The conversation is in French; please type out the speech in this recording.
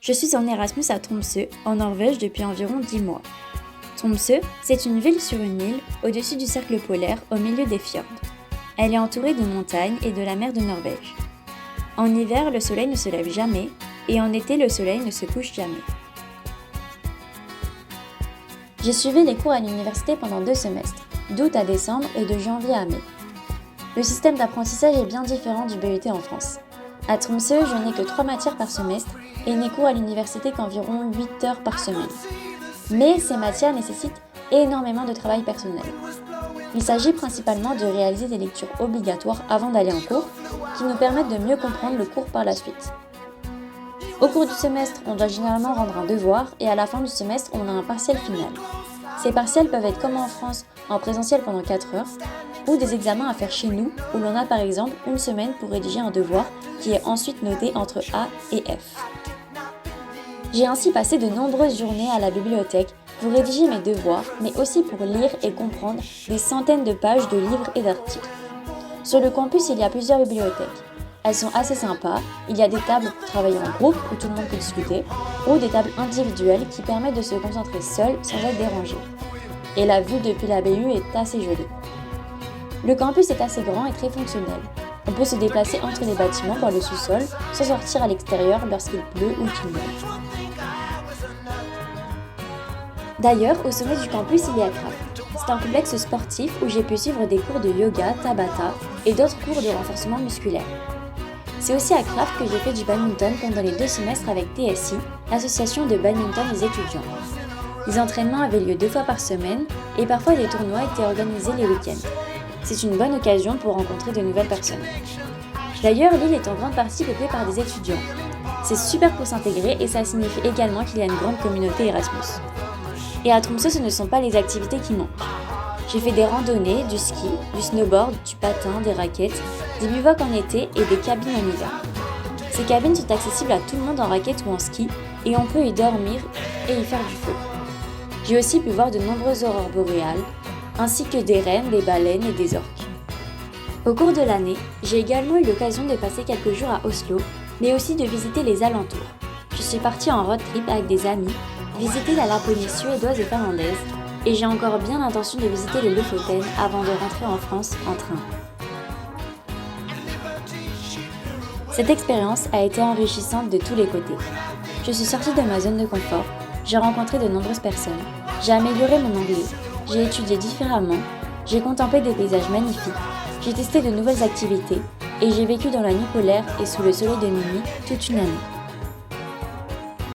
Je suis en Erasmus à Tromsø, en Norvège depuis environ 10 mois. Tromsø, c'est une ville sur une île, au-dessus du cercle polaire, au milieu des fjords. Elle est entourée de montagnes et de la mer de Norvège. En hiver, le soleil ne se lève jamais, et en été, le soleil ne se couche jamais. J'ai suivi les cours à l'université pendant 2 semestres, d'août à décembre et de janvier à mai. Le système d'apprentissage est bien différent du BUT en France. À Tromsø, je n'ai que 3 matières par semestre et n'ai cours à l'université qu'environ 8 heures par semaine. Mais ces matières nécessitent énormément de travail personnel. Il s'agit principalement de réaliser des lectures obligatoires avant d'aller en cours, qui nous permettent de mieux comprendre le cours par la suite. Au cours du semestre, on doit généralement rendre un devoir et à la fin du semestre, on a un partiel final. Ces partiels peuvent être comme en France, en présentiel pendant 4 heures, ou des examens à faire chez nous, où l'on a par exemple une semaine pour rédiger un devoir qui est ensuite noté entre A et F. J'ai ainsi passé de nombreuses journées à la bibliothèque pour rédiger mes devoirs, mais aussi pour lire et comprendre des centaines de pages de livres et d'articles. Sur le campus, il y a plusieurs bibliothèques. Elles sont assez sympas, il y a des tables pour travailler en groupe où tout le monde peut discuter, ou des tables individuelles qui permettent de se concentrer seul sans être dérangé. Et la vue depuis la BU est assez jolie. Le campus est assez grand et très fonctionnel. On peut se déplacer entre les bâtiments par le sous-sol sans sortir à l'extérieur lorsqu'il pleut ou qu'il neige. D'ailleurs, au sommet du campus, il y a Craft. C'est un complexe sportif où j'ai pu suivre des cours de yoga, tabata et d'autres cours de renforcement musculaire. C'est aussi à Craft que j'ai fait du badminton pendant les 2 semestres avec TSI, l'association de badminton des étudiants. Les entraînements avaient lieu 2 fois par semaine et parfois des tournois étaient organisés les week-ends. C'est une bonne occasion pour rencontrer de nouvelles personnes. D'ailleurs, l'île est en grande partie peuplée par des étudiants. C'est super pour s'intégrer et ça signifie également qu'il y a une grande communauté Erasmus. Et à Tromsø, ce ne sont pas les activités qui manquent. J'ai fait des randonnées, du ski, du snowboard, du patin, des raquettes, des bivouacs en été et des cabines en hiver. Ces cabines sont accessibles à tout le monde en raquette ou en ski et on peut y dormir et y faire du feu. J'ai aussi pu voir de nombreuses aurores boréales, ainsi que des rennes, des baleines et des orques. Au cours de l'année, j'ai également eu l'occasion de passer quelques jours à Oslo, mais aussi de visiter les alentours. Je suis partie en road trip avec des amis, visiter la Laponie suédoise et finlandaise, et j'ai encore bien l'intention de visiter les Lofoten avant de rentrer en France en train. Cette expérience a été enrichissante de tous les côtés. Je suis sortie de ma zone de confort, j'ai rencontré de nombreuses personnes, j'ai amélioré mon anglais, j'ai étudié différemment, j'ai contemplé des paysages magnifiques, j'ai testé de nouvelles activités et j'ai vécu dans la nuit polaire et sous le soleil de minuit toute une année.